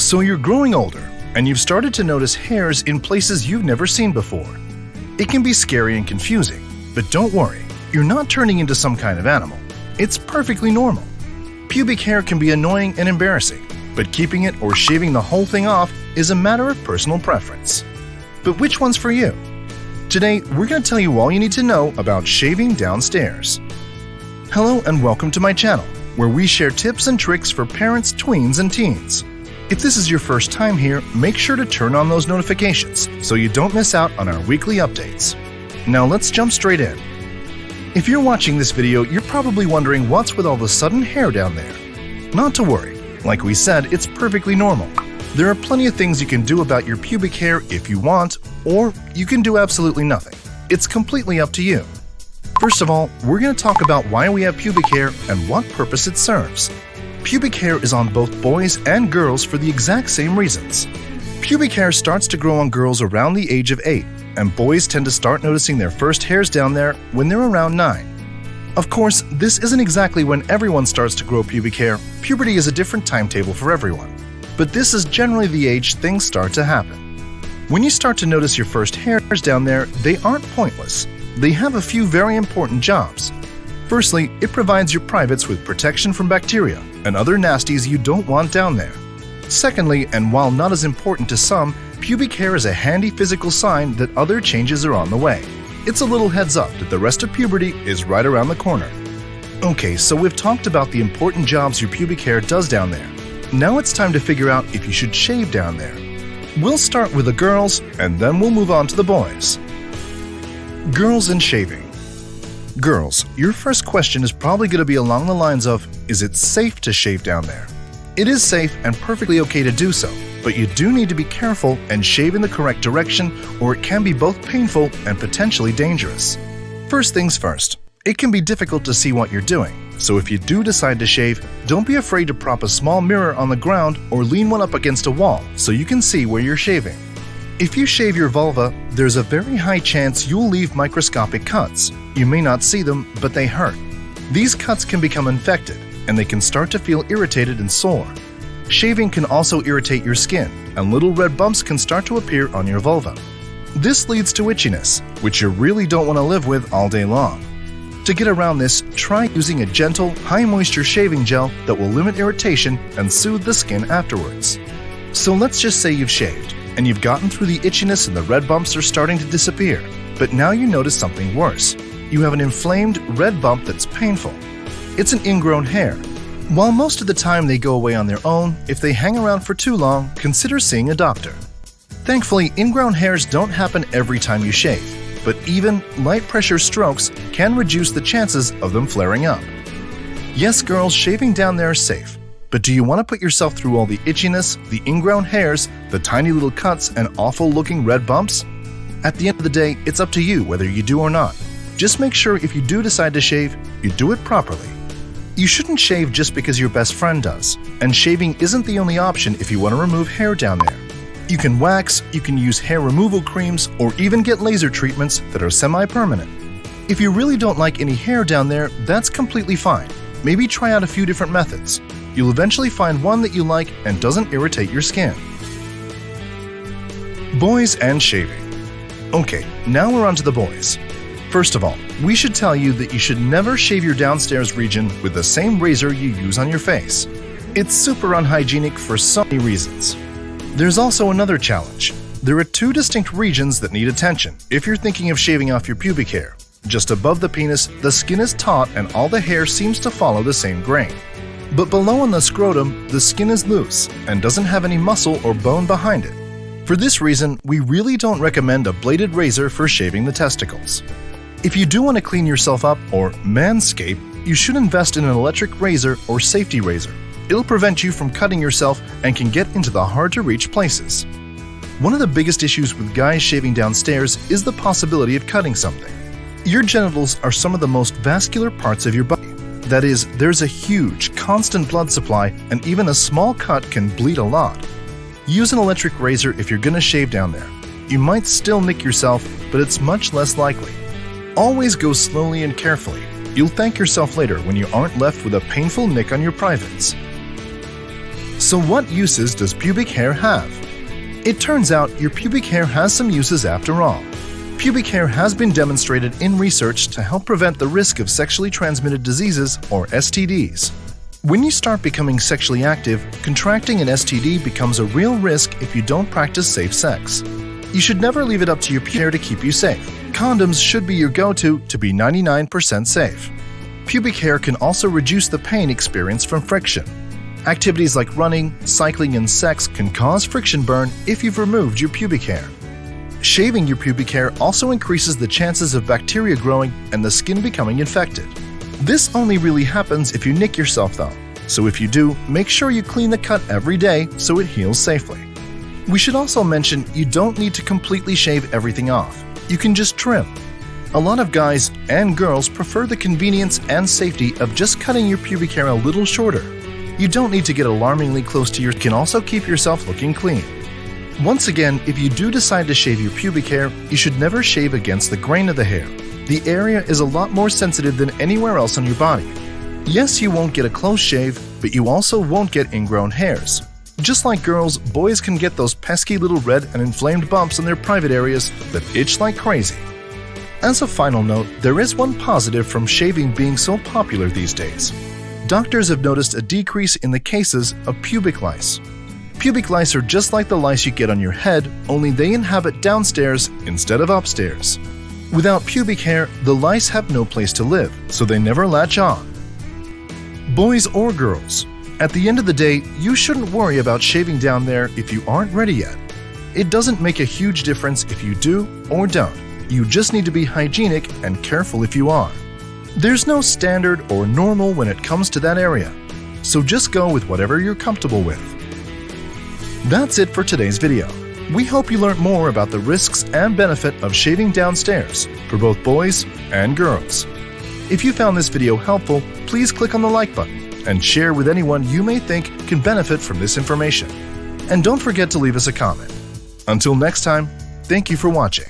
So you're growing older, and you've started to notice hairs in places you've never seen before. It can be scary and confusing, but don't worry, you're not turning into some kind of animal. It's perfectly normal. Pubic hair can be annoying and embarrassing, but keeping it or shaving the whole thing off is a matter of personal preference. But which one's for you? Today, we're going to tell you all you need to know about shaving downstairs. Hello and welcome to my channel, where we share tips and tricks for parents, tweens, and teens. If this is your first time here, make sure to turn on those notifications so you don't miss out on our weekly updates. Now let's jump straight in. If you're watching this video, you're probably wondering what's with all the sudden hair down there. Not to worry. Like we said, it's perfectly normal. There are plenty of things you can do about your pubic hair if you want, or you can do absolutely nothing. It's completely up to you. First of all, we're going to talk about why we have pubic hair and what purpose it serves. Pubic hair is on both boys and girls for the exact same reasons. Pubic hair starts to grow on girls around the age of 8, and boys tend to start noticing their first hairs down there when they're around 9. Of course, this isn't exactly when everyone starts to grow pubic hair. Puberty is a different timetable for everyone. But this is generally the age things start to happen. When you start to notice your first hairs down there, they aren't pointless. They have a few very important jobs. Firstly, it provides your privates with protection from bacteria and other nasties you don't want down there. Secondly, and while not as important to some, pubic hair is a handy physical sign that other changes are on the way. It's a little heads up that the rest of puberty is right around the corner. Okay, so we've talked about the important jobs your pubic hair does down there. Now it's time to figure out if you should shave down there. We'll start with the girls, and then we'll move on to the boys. Girls and shaving. Girls, your first question is probably going to be along the lines of, is it safe to shave down there? It is safe and perfectly okay to do so, but you do need to be careful and shave in the correct direction, or it can be both painful and potentially dangerous. First things first, it can be difficult to see what you're doing, so if you do decide to shave, don't be afraid to prop a small mirror on the ground or lean one up against a wall so you can see where you're shaving. If you shave your vulva, there's a very high chance you'll leave microscopic cuts. You may not see them, but they hurt. These cuts can become infected, and they can start to feel irritated and sore. Shaving can also irritate your skin, and little red bumps can start to appear on your vulva. This leads to itchiness, which you really don't want to live with all day long. To get around this, try using a gentle, high-moisture shaving gel that will limit irritation and soothe the skin afterwards. So let's just say you've shaved, and you've gotten through the itchiness and the red bumps are starting to disappear. But now you notice something worse. You have an inflamed red bump that's painful. It's an ingrown hair. While most of the time they go away on their own, if they hang around for too long, consider seeing a doctor. Thankfully, ingrown hairs don't happen every time you shave, but even light pressure strokes can reduce the chances of them flaring up. Yes, girls, shaving down there is safe. But do you want to put yourself through all the itchiness, the ingrown hairs, the tiny little cuts, and awful-looking red bumps? At the end of the day, it's up to you whether you do or not. Just make sure if you do decide to shave, you do it properly. You shouldn't shave just because your best friend does, and shaving isn't the only option if you want to remove hair down there. You can wax, you can use hair removal creams, or even get laser treatments that are semi-permanent. If you really don't like any hair down there, that's completely fine. Maybe try out a few different methods. You'll eventually find one that you like and doesn't irritate your skin. Boys and shaving. Okay, now we're on to the boys. First of all, we should tell you that you should never shave your downstairs region with the same razor you use on your face. It's super unhygienic for so many reasons. There's also another challenge. There are two distinct regions that need attention if you're thinking of shaving off your pubic hair. Just above the penis, the skin is taut and all the hair seems to follow the same grain. But below on the scrotum, the skin is loose and doesn't have any muscle or bone behind it. For this reason, we really don't recommend a bladed razor for shaving the testicles. If you do want to clean yourself up or manscape, you should invest in an electric razor or safety razor. It'll prevent you from cutting yourself and can get into the hard-to-reach places. One of the biggest issues with guys shaving downstairs is the possibility of cutting something. Your genitals are some of the most vascular parts of your body. That is, there's a huge, constant blood supply, and even a small cut can bleed a lot. Use an electric razor if you're gonna shave down there. You might still nick yourself, but it's much less likely. Always go slowly and carefully. You'll thank yourself later when you aren't left with a painful nick on your privates. So what uses does pubic hair have? It turns out your pubic hair has some uses after all. Pubic hair has been demonstrated in research to help prevent the risk of sexually transmitted diseases, or STDs. When you start becoming sexually active, contracting an STD becomes a real risk if you don't practice safe sex. You should never leave it up to your pubic hair to keep you safe. Condoms should be your go-to to be 99% safe. Pubic hair can also reduce the pain experienced from friction. Activities like running, cycling, and sex can cause friction burn if you've removed your pubic hair. Shaving your pubic hair also increases the chances of bacteria growing and the skin becoming infected. This only really happens if you nick yourself though, so if you do, make sure you clean the cut every day so it heals safely. We should also mention you don't need to completely shave everything off. You can just trim. A lot of guys and girls prefer the convenience and safety of just cutting your pubic hair a little shorter. You don't need to get alarmingly close to your skin. You can also keep yourself looking clean. Once again, if you do decide to shave your pubic hair, you should never shave against the grain of the hair. The area is a lot more sensitive than anywhere else on your body. Yes, you won't get a close shave, but you also won't get ingrown hairs. Just like girls, boys can get those pesky little red and inflamed bumps in their private areas that itch like crazy. As a final note, there is one positive from shaving being so popular these days. Doctors have noticed a decrease in the cases of pubic lice. Pubic lice are just like the lice you get on your head, only they inhabit downstairs instead of upstairs. Without pubic hair, the lice have no place to live, so they never latch on. Boys or girls, at the end of the day, you shouldn't worry about shaving down there if you aren't ready yet. It doesn't make a huge difference if you do or don't. You just need to be hygienic and careful if you are. There's no standard or normal when it comes to that area, so just go with whatever you're comfortable with. That's it for today's video. We hope you learned more about the risks and benefit of shaving downstairs for both boys and girls. If you found this video helpful, please click on the like button and share with anyone you may think can benefit from this information. And don't forget to leave us a comment. Until next time, thank you for watching.